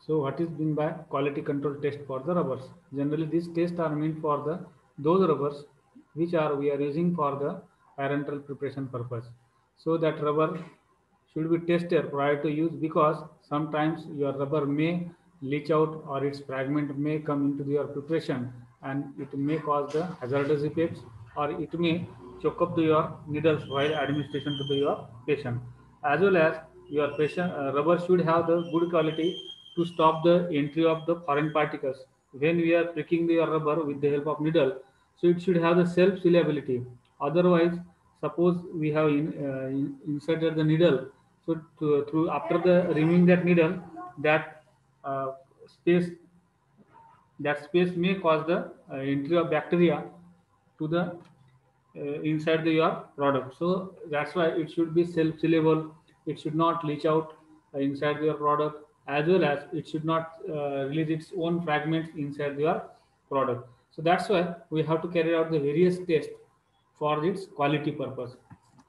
So what is meant by quality control test for the rubbers? Generally, these tests are meant for the those rubbers which are we are using for the parental preparation purpose. So that rubber should be tested prior to use, because sometimes your rubber may leach out or its fragment may come into your preparation, and it may cause the hazardous effects, or it may choke up to your needles while administration to your patient. As well as your patient rubber should have the good quality to stop the entry of the foreign particles when we are pricking the rubber with the help of needle. So it should have the self sealability. Otherwise, suppose we have inserted the needle, so through after the removing that needle, that uh, space that space may cause the entry of bacteria to the inside your product. So that's why it should be self sealable. It should not leach out inside your product, as well as it should not release its own fragments inside your product. So that's why we have to carry out the various tests for its quality purpose.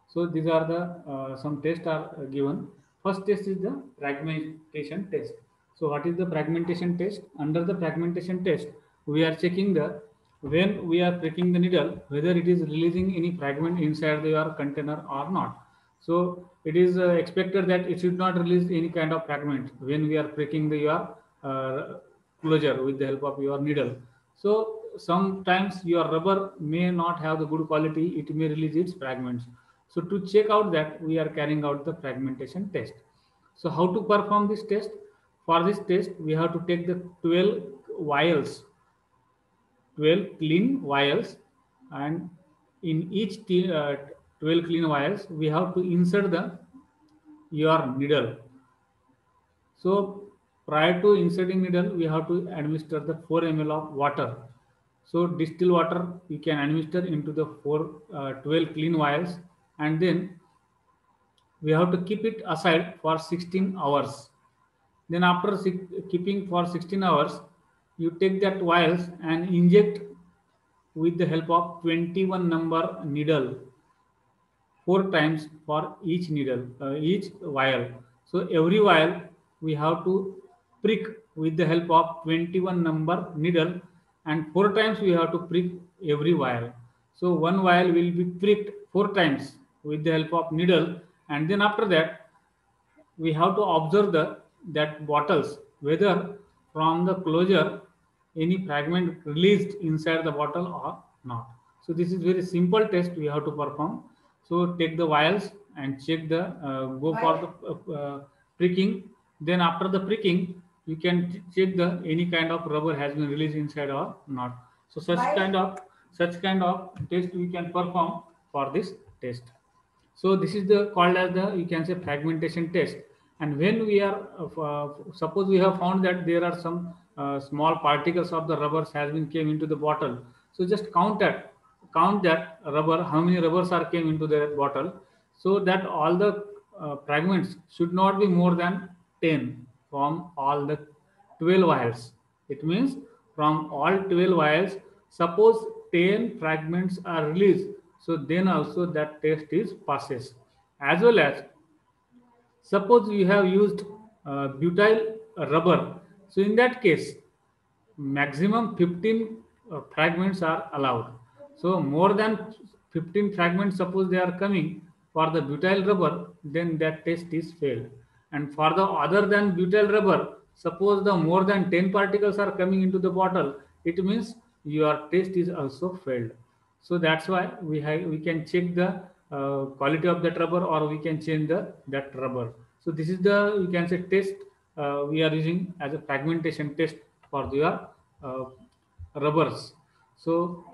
So these are the some tests are given. First test is the fragmentation test. So what is the fragmentation test? Under the fragmentation test, we are checking the when we are pricking the needle whether it is releasing any fragment inside your container or not. So it is expected that it should not release any kind of fragment when we are pricking your uh, closure with the help of your needle. So sometimes your rubber may not have the good quality; it may release its fragments. So to check out that, we are carrying out the fragmentation test. So how to perform this test? For this test, we have to take the 12 vials, 12 clean vials, and in each 12 clean vials, we have to insert the your needle. So prior to inserting needle, we have to administer the 4 ml of water. So distilled water you can administer into the 12 clean vials, and then we have to keep it aside for 16 hours. Then after keeping for 16 hours, you take that vials and inject with the help of 21 number needle, 4 times for each needle, each vial. So every vial we have to prick with the help of 21 number needle, and 4 times we have to prick every vial. So one vial will be pricked 4 times with the help of needle, and then after that we have to observe that bottles whether from the closure any fragment released inside the bottle or not. So this is very simple test we have to perform. So take the vials and check the go for the pricking. Then after the pricking, you can check the any kind of rubber has been released inside or not. So such kind of test we can perform for this test. So this is the called as the, you can say, fragmentation test. And when we are suppose we have found that there are some small particles of the rubbers has been came into the bottle. So just count that rubber, how many rubbers are came into the bottle, so that all the fragments should not be more than 10 from all the 12 vials. It means from all 12 vials, suppose 10 fragments are released, so then also that test is passes. As well as suppose you have used butyl rubber, so in that case maximum 15 fragments are allowed. So more than 15 fragments suppose they are coming for the butyl rubber, then that test is failed. And for the other than butyl rubber, suppose the more than 10 particles are coming into the bottle, it means your test is also failed. So that's why we can check the quality of that rubber, or we can change that rubber. So this is the, you can say, test we are using as a fragmentation test for your uh, rubbers. So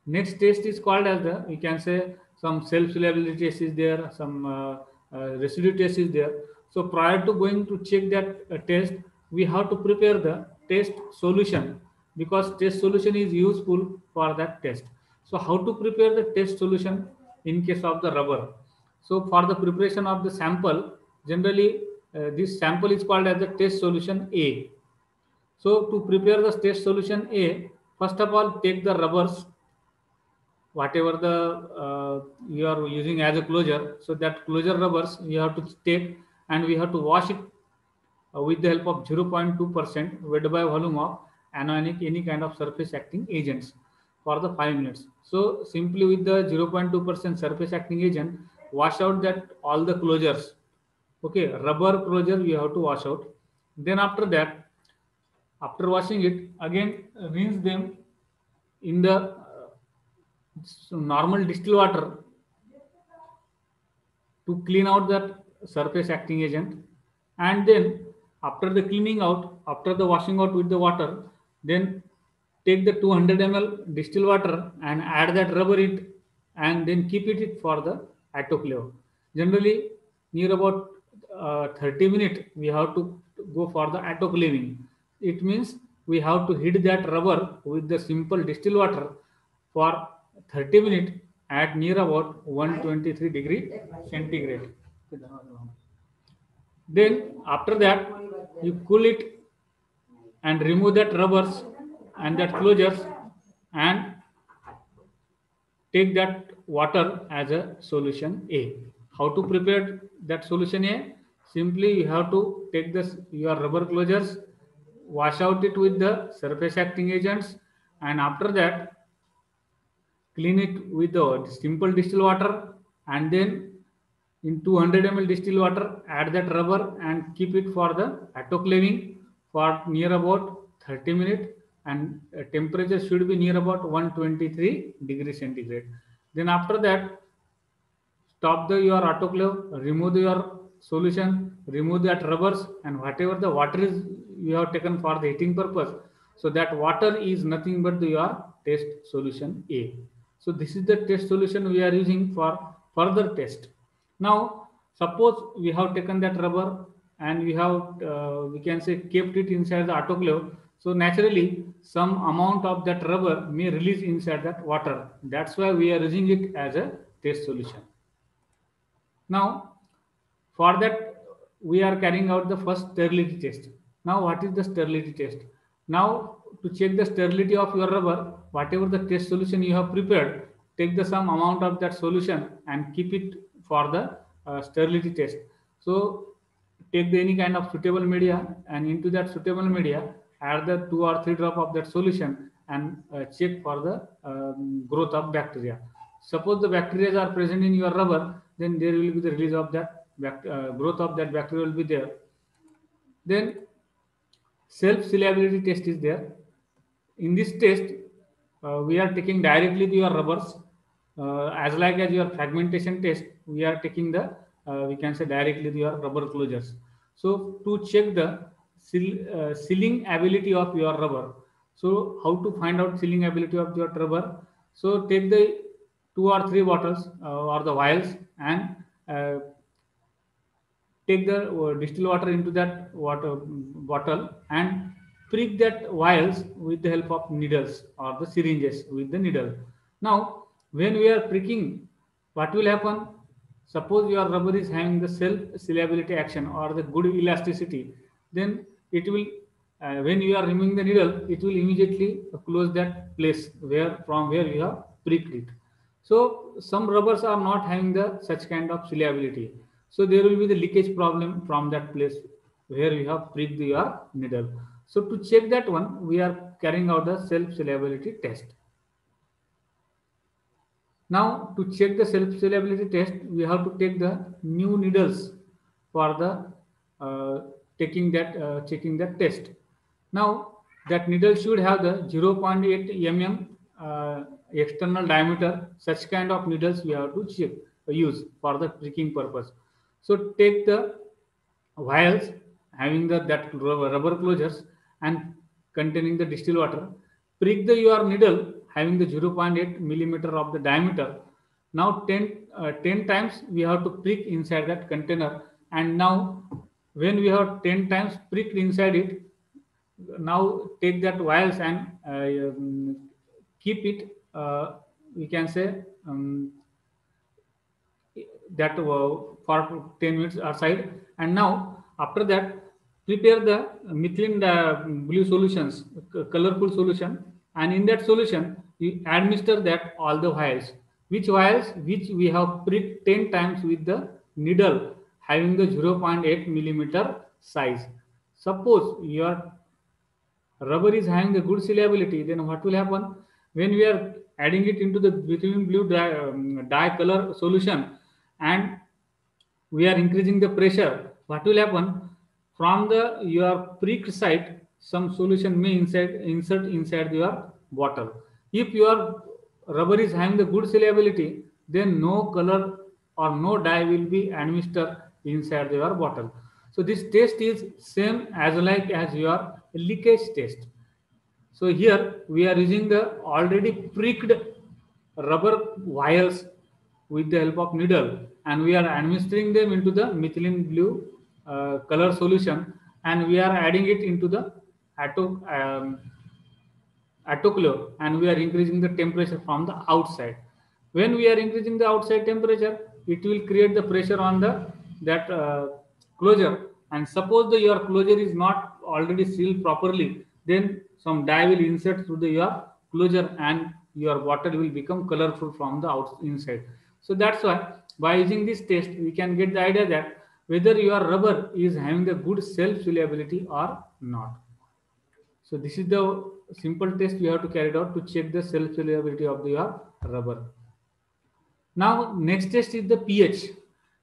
next test is called as the, you can say, some self reliability test is there, some residue test is there. So prior to going to check that test, we have to prepare the test solution, because test solution is useful for that test. So how to prepare the test solution in case of the rubber? So for the preparation of the sample, generally this sample is called as the test solution A. So to prepare the test solution A, first of all take the rubbers, whatever the you are using as a closure. So that closure rubbers you have to take, and we have to wash it with the help of 0.2% weight by volume of anionic any kind of surface acting agents for the 5 minutes. So simply with the 0.2% surface acting agent, wash out that all the closures. Okay, rubber closure we have to wash out. Then after that, after washing it, again rinse them in the normal distilled water to clean out that surface acting agent. And then after the cleaning out, after the washing out with the water, then take the 200 ml distilled water and add that rubber it, and then keep it for the autoclave. Generally near about 30 minutes we have to go for the autoclaving. It means we have to heat that rubber with the simple distilled water for 30 minutes at near about 123 degree centigrade. Then after that you cool it and remove that rubbers and that closures, and take that water as a solution A. How to prepare that solution A? Simply you have to take this your rubber closures, wash out it with the surface acting agents, and after that clean it with the simple distilled water, and then in 200 ml distilled water add that rubber and keep it for the autoclaving for near about 30 minutes, and temperature should be near about 123 degrees centigrade. Then after that stop the your autoclave, remove your solution, remove that rubbers, and whatever the water is you have taken for the heating purpose, so that water is nothing but your test solution A. So this is the test solution we are using for further test. Now suppose we have taken that rubber and we have we can say kept it inside the autoclave, so naturally some amount of that rubber may release inside that water. That's why we are using it as a test solution. Now for that we are carrying out the first sterility test. Now what is the sterility test? Now to check the sterility of your rubber, whatever the test solution you have prepared, take the some amount of that solution and keep it for the sterility test. So take the any kind of suitable media, and into that suitable media add the 2 or 3 drop of that solution, and check for the growth of bacteria. Suppose the bacteria are present in your rubber, then there will be the release of that growth of that bacteria will be there. Then self solubility test is there. In this test we are taking directly to your rubbers, as like as your fragmentation test we are taking the we can say directly to your rubber closures. So to check the sealing ability of your rubber, so how to find out sealing ability of your rubber? So take the 2 or 3 bottles or the vials, and take the distilled water into that water bottle and prick that vials with the help of needles or the syringes with the needle. Now when we are pricking, what will happen? Suppose your rubber is having the self sealability action or the good elasticity, then it will when you are removing the needle, it will immediately close that place where from where you have pricked it. So some rubbers are not having the such kind of sealability. So there will be the leakage problem from that place where you have pricked your needle. So to check that one, we are carrying out the self-sealability test. Now to check the self-sealability test, we have to take the new needles for the checking that test. Now that needle should have the 0.8 mm external diameter. Such kind of needles we have to use for the pricking purpose. So take the vials having that rubber closures and containing the distilled water, prick your needle having the 0.8 millimeter of the diameter. Now 10 times we have to prick inside that container, and now when we have 10 times pricked inside it, now take that vials and keep it we can say that for 10 minutes aside, and now after that prepare the methylene blue solutions, colorful solution, and in that solution you administer that all the vials, which we have pricked 10 times with the needle having the 0.8 millimeter size. Suppose your rubber is having the good solubility, then what will happen when we are adding it into the methylene blue dye color solution and we are increasing the pressure? What will happen? From the your pricked site, some solution may insert inside your bottle. If your rubber is having the good solubility, then no color or no dye will be administered inside your bottle. So this test is same as like as your leakage test. So here we are using the already pricked rubber vials with the help of needle, and we are administering them into the methylene blue color solution, and we are adding it into the autoclave, and we are increasing the temperature from the outside. When we are increasing the outside temperature, it will create the pressure on the that closure, and suppose your closure is not already sealed properly, then some dye will insert through your closure and your bottle will become colorful from the inside. So that's why by using this test we can get the idea that whether your rubber is having the good self solubility or not. So this is the simple test you have to carry out to check the self solubility of your rubber. Now next test is the pH.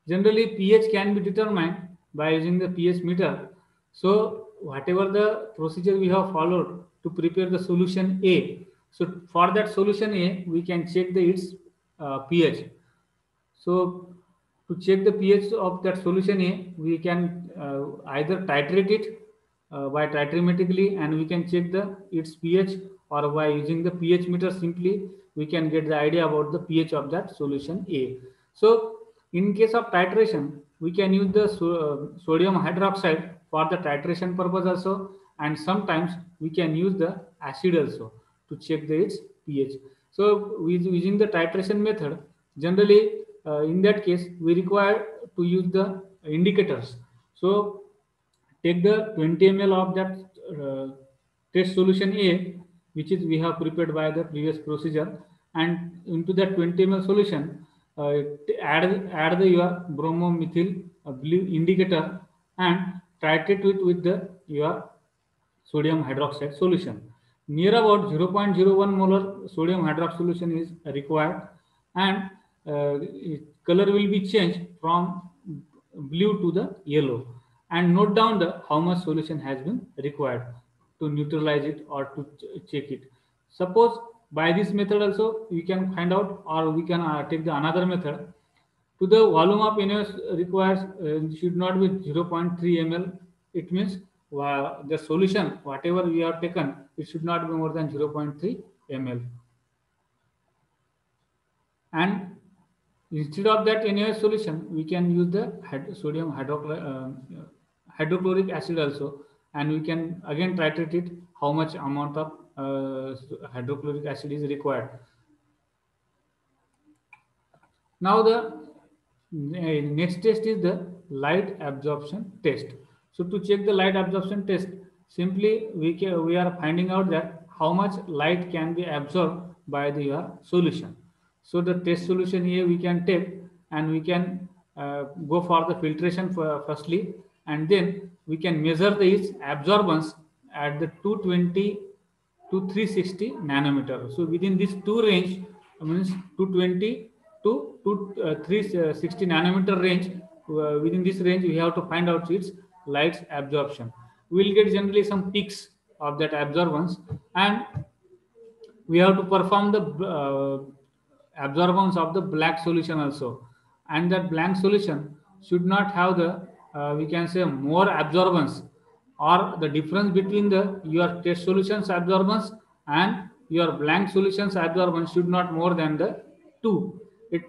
Generally pH can be determined by using the pH meter. So whatever the procedure we have followed to prepare the solution A, so for that solution A we can check its pH. So to check the pH of that solution A, we can either titrate it by titrimetrically, and we can check its pH, or by using the pH meter simply we can get the idea about the pH of that solution A. So in case of titration, we can use the sodium hydroxide for the titration purpose also, and sometimes we can use the acid also to check its pH. So with using the titration method, generally in that case we require to use the indicators. So take the 20 ml of that test solution A, which is we have prepared by the previous procedure, and into that 20 ml solution add your bromomethyl blue indicator and titrate it with your sodium hydroxide solution. Near about 0.01 molar sodium hydroxide solution is required, and color will be changed from blue to the yellow, and note down how much solution has been required to neutralize it or to check it. Suppose by this method also we can find out, or we can take the another method. To the volume of NaOH requires should not be 0.3 ml. It means the solution whatever we have taken, it should not be more than 0.3 ml. And instead of that NaOH solution, we can use the sodium hydrochloric acid also, and we can again titrate it how much amount of hydrochloric acid is required. Now the next test is the light absorption test. So to check the light absorption test, simply we are finding out that how much light can be absorbed by your solution. So the test solution here we can take, and we can go for the filtration firstly, and then we can measure its absorbance at the 220 to 360 nanometer. So within this two range, means 220 to 360 nanometer range, within this range we have to find out its light absorption. We will get generally some peaks of that absorbance, and we have to perform the absorbance of the black solution also, and that blank solution should not have the we can say more absorbance, or the difference between your test solutions absorbance and your blank solutions absorbance should not more than the 2.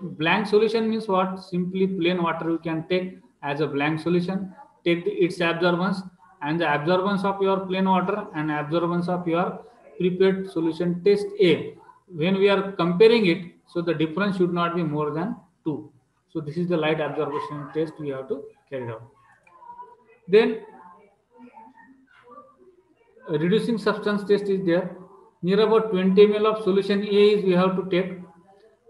Blank solution means what? Simply plain water you can take as a blank solution, take its absorbance, and the absorbance of your plain water and absorbance of your prepared solution test A. When we are comparing it, so the difference should not be more than 2. So this is the light absorption test we have to carry out. Then reducing substance test is there. Near about 20 ml of solution A is we have to take,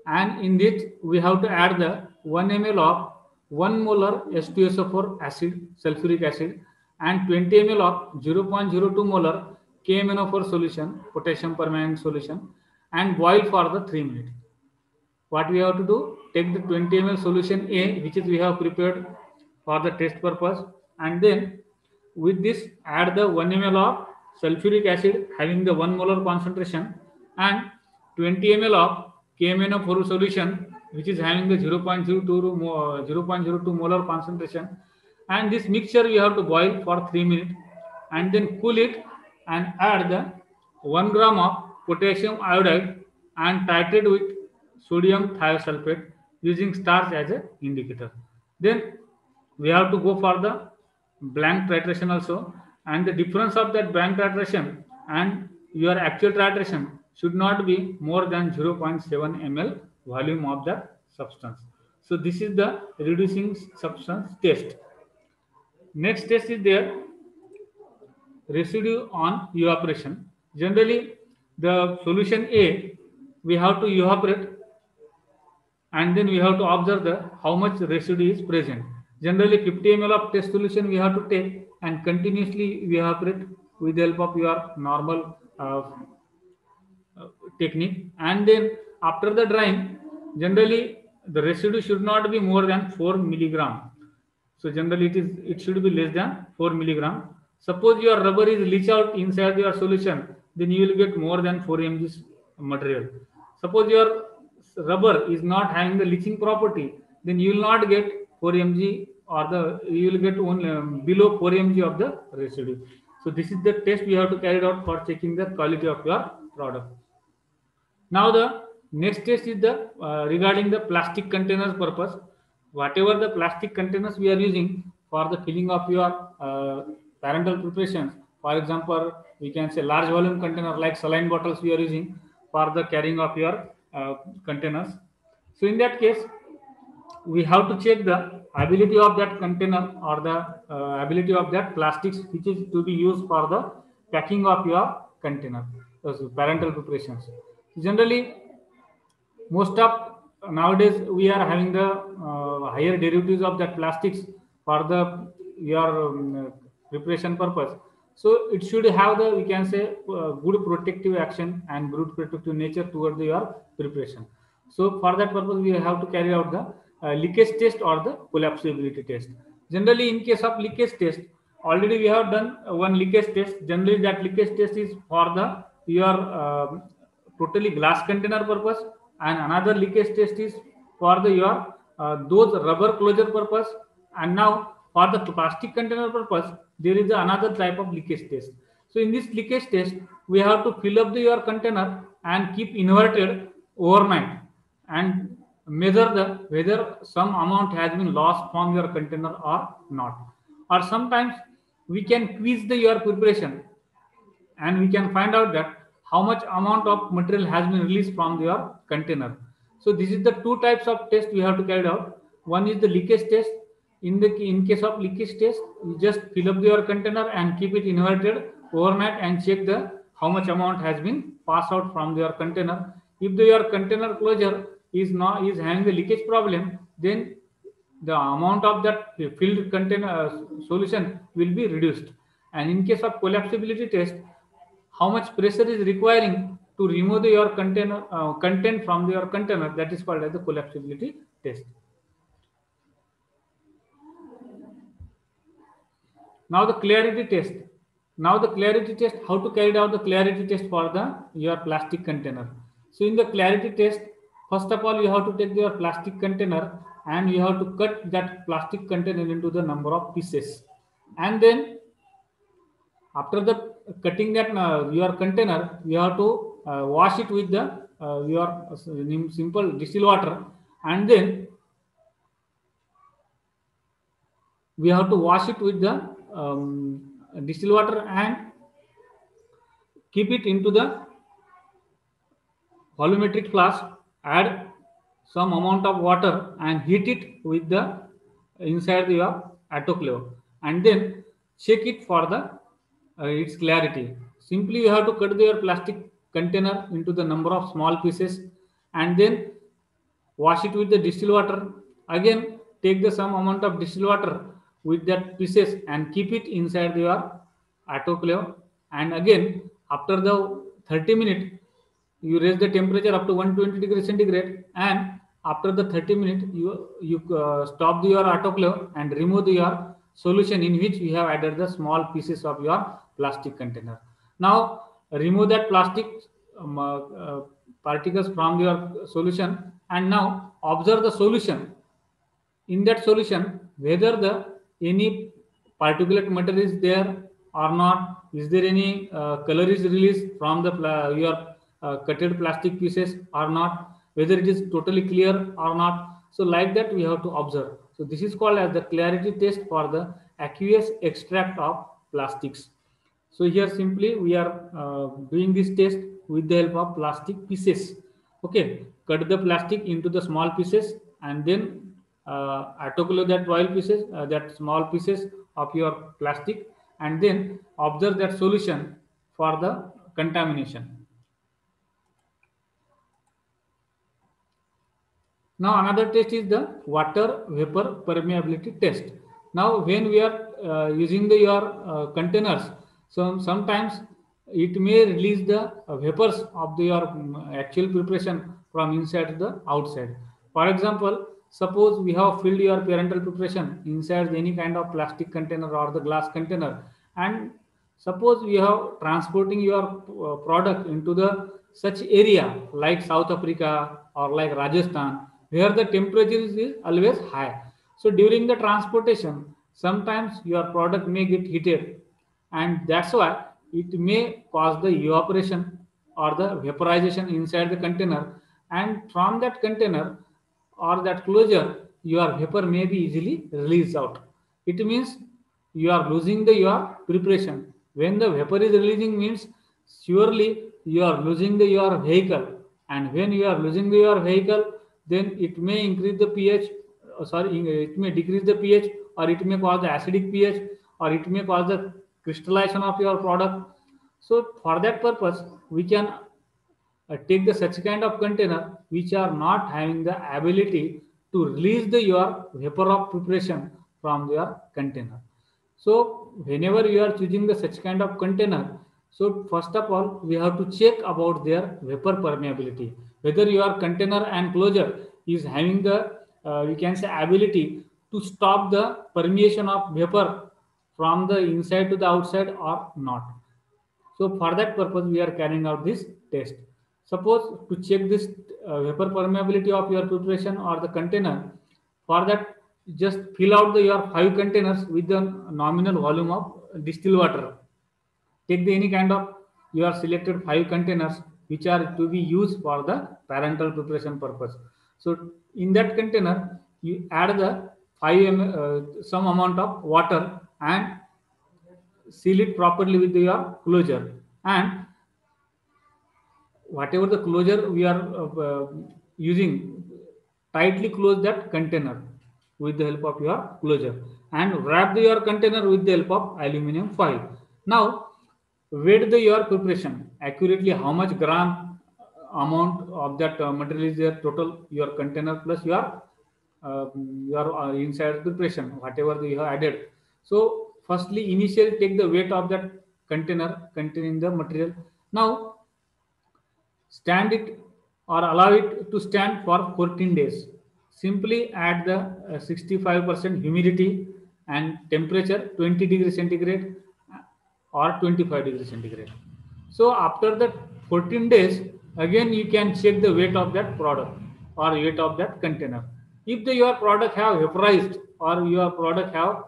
and in this we have to add the 1 ml of 1 molar H2SO4 acid, sulfuric acid, and 20 ml of 0.02 molar KMnO4 solution, potassium permanganate solution, and boil for the 3 minutes. What we have to do? Take the 20 ml solution A, which is we have prepared for the test purpose, and then with this add the 1 ml of sulfuric acid having the 1 molar concentration and 20 ml of KMnO4 solution which is having the 0.02 molar concentration, and this mixture we have to boil for 3 minutes and then cool it and add the 1 gram of potassium iodide and titrate with sodium thiosulfate using starch as an indicator. Then we have to go for the blank titration also, and the difference of that blank titration and your actual titration should not be more than 0.7 ml volume of the substance. So this is the reducing substance test. Next test is there, residue on evaporation. Generally the solution A we have to evaporate and then we have to observe the how much residue is present. Generally 50 ml of test solution we have to take and continuously we evaporate with the help of your normal technique, and then after the drying generally the residue should not be more than 4 milligram. So generally it should be less than 4 milligram. Suppose your rubber is leach out inside your solution, then you will get more than 4 mg material. Suppose your rubber is not having the leaching property, then you will not get 4 mg or you will get only below 4 mg of the residue. So this is the test we have to carry out for checking the quality of your product. Now the next test is the regarding the plastic containers purpose. Whatever the plastic containers we are using for the filling of your parental preparations, for example, we can say large volume container like saline bottles we are using for the carrying of your containers. So in that case, we have to check the ability of that container or the ability of that plastics which is to be used for the packing of your container, parental preparations. Generally, most of nowadays we are having the higher derivatives of that plastics for the your preparation purpose. So it should have the, we can say, good protective action and good protective nature toward your preparation. So for that purpose we have to carry out the leakage test or the collapsibility test. Generally in case of leakage test, already we have done one leakage test. Generally that leakage test is for the your totally glass container purpose, and another leakage test is for the your those rubber closure purpose, and now for the plastic container purpose there is another type of leakage test. So in this leakage test we have to fill up your container and keep inverted overnight and measure the whether some amount has been lost from your container or not. Or sometimes we can quiz your preparation and we can find out that how much amount of material has been released from your container. So this is the two types of test we have to carry out. One is the leakage test. In case of leakage test, you just fill up your container and keep it inverted overnight and check the how much amount has been passed out from your container. If your container closure is having the leakage problem, then the amount of that filled container solution will be reduced. And in case of collapsibility test, how much pressure is requiring to remove your container content from your container, that is called as the collapsibility test. Now the clarity test. Now the clarity test, how to carry out the clarity test for your plastic container. So in the clarity test, first of all you have to take your plastic container and you have to cut that plastic container into the number of pieces, and then after the cutting that your container, you have to wash it with the your simple distilled water, and then we have to wash it with the distilled water and keep it into the volumetric flask, add some amount of water and heat it with the inside your autoclave, and then check it for the its clarity. Simply you have to cut your plastic container into the number of small pieces and then wash it with the distilled water. Again take the some amount of distilled water, with that pieces and keep it inside your autoclave, and again after the 30 minutes you raise the temperature up to 120 degrees centigrade, and after the 30 minutes you stop your autoclave and remove your solution in which you have added the small pieces of your plastic container. Now remove that plastic particles from your solution, and now observe the solution. In that solution, whether the any particulate matter is there or not, is there any color is released from the your cutted plastic pieces or not, whether it is totally clear or not. So like that we have to observe. So this is called as the clarity test for the aqueous extract of plastics. So here simply we are doing this test with the help of plastic pieces. Okay, cut the plastic into the small pieces, and then autoclave that oil pieces, that small pieces of your plastic, and then observe that solution for the contamination. Now another test is the water vapor permeability test. Now when we are using your containers, so sometimes it may release the vapors of your actual preparation from inside to the outside. For example, suppose we have filled your parental preparation inside any kind of plastic container or the glass container, and suppose we have transporting your product into the such area like South Africa or like Rajasthan, where the temperature is always high. So during the transportation, sometimes your product may get heated, and that's why it may cause the evaporation or the vaporization inside the container, and from that container or that closure, your vapor may be easily released out. It means you are losing your preparation. When the vapor is releasing means surely you are losing your vehicle, and when you are losing your vehicle, then it may increase the pH. It may decrease the pH, or it may cause the acidic pH, or it may cause the crystallization of your product. So for that purpose, we can take the such kind of container which are not having the ability to release your vapor of preparation from your container. So whenever you are choosing the such kind of container, so first of all we have to check about their vapor permeability, whether your container and closure is having the we can say ability to stop the permeation of vapor from the inside to the outside or not. So for that purpose, we are carrying out this test. Suppose to check this vapor permeability of your preparation or the container, for that just fill out your 5 containers with the nominal volume of distilled water. Take any kind of your selected 5 containers which are to be used for the parental preparation purpose. So in that container, you add the 5 some amount of water and seal it properly with your closure, and whatever the closure we are using, tightly close that container with the help of your closure, and wrap your container with the help of aluminum foil. Now weight your preparation accurately, how much gram amount of that material is there total your container plus your inside preparation whatever you have added. So firstly initially take the weight of that container containing the material. Now stand it or allow it to stand for 14 days. Simply add the 65% humidity and temperature 20 degrees centigrade or 25 degrees centigrade. So after that 14 days, again you can check the weight of that product or weight of that container. If your product have vaporized or your product have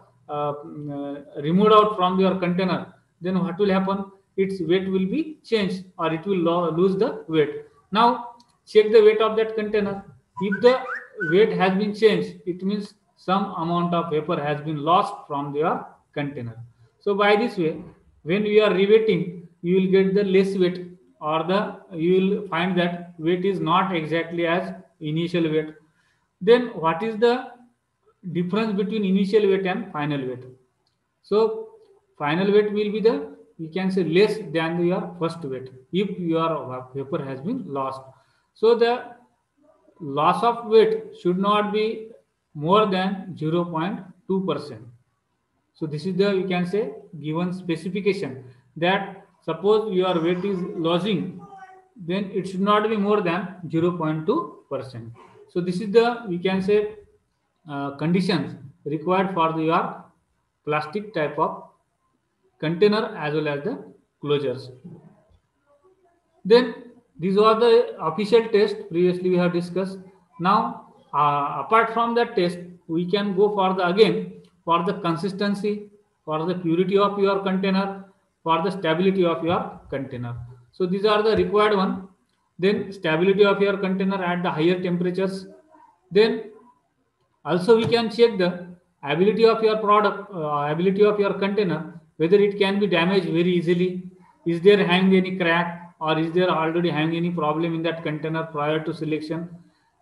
removed out from your container, then what will happen? Its weight will be changed or it will lose the weight. Now check the weight of that container. If the weight has been changed, it means some amount of vapor has been lost from your container. So by this way, when you are reweighting, you will get the less weight, or the you will find that weight is not exactly as initial weight. Then what is the difference between initial weight and final weight? So final weight will be the, we can say, less than your first weight if your vapor has been lost. So the loss of weight should not be more than 0.2%. So this is the, you can say, given specification, that suppose your weight is losing, then it should not be more than 0.2%. So this is the, we can say, conditions required for your plastic type of container as well as the closures. Then these are the official test previously we have discussed. Now apart from that test, we can go for the, again, for the consistency, for the purity of your container, for the stability of your container. So these are the required one. Then stability of your container at the higher temperatures. Then also we can check the ability of your product, ability of your container, whether it can be damaged very easily. Is there having any crack, or is there already having any problem in that container prior to selection?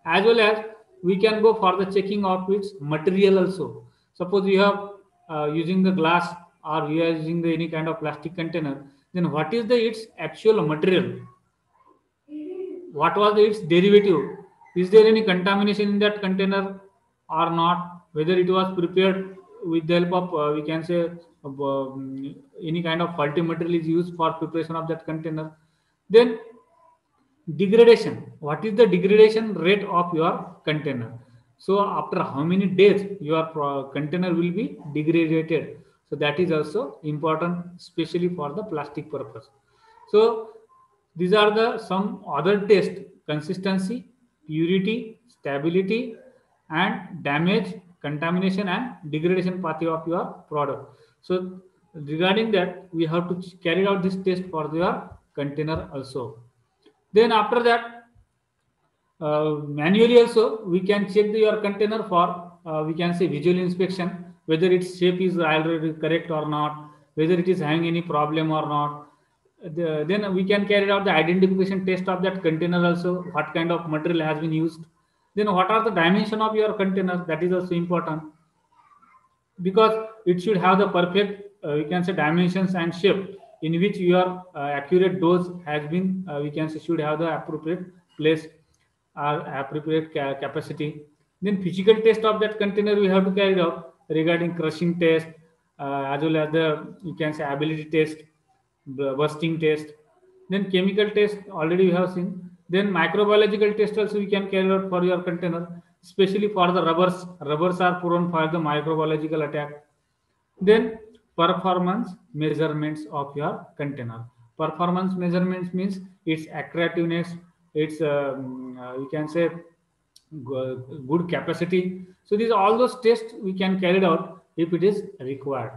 As well as we can go for the checking of its material also. Suppose we have using the glass, or we are using the any kind of plastic container, then what is the its actual material? What was its derivative? Is there any contamination in that container or not? Whether it was prepared with the help of, we can say, any kind of faulty material is used for preparation of that container. Then degradation, what is the degradation rate of your container? So after how many days your container will be degraded? So that is also important, especially for the plastic purpose. So these are the some other tests: consistency, purity, stability, and damage, contamination, and degradation path of your product. So regarding that, we have to carry out this test for your container also. Then after that, manually also we can check your container for, we can say, visual inspection, whether its shape is already correct or not, whether it is having any problem or not. Then we can carry out the identification test of that container also, what kind of material has been used. Then what are the dimension of your container? That is also important, because it should have the perfect, we can say, dimensions and shape in which your accurate dose has been, we can say, should have the appropriate place or appropriate capacity. Then physical test of that container we have to carry out regarding crushing test, as well as the, you can say, ability test, the bursting test. Then chemical test already we have seen. Then microbiological test also we can carry out for your container, especially for the rubbers. Rubbers are prone for the microbiological attack. Then performance measurements of your container. Performance measurements means its attractiveness, its, you can say, good capacity. So these all those tests we can carry out if it is required.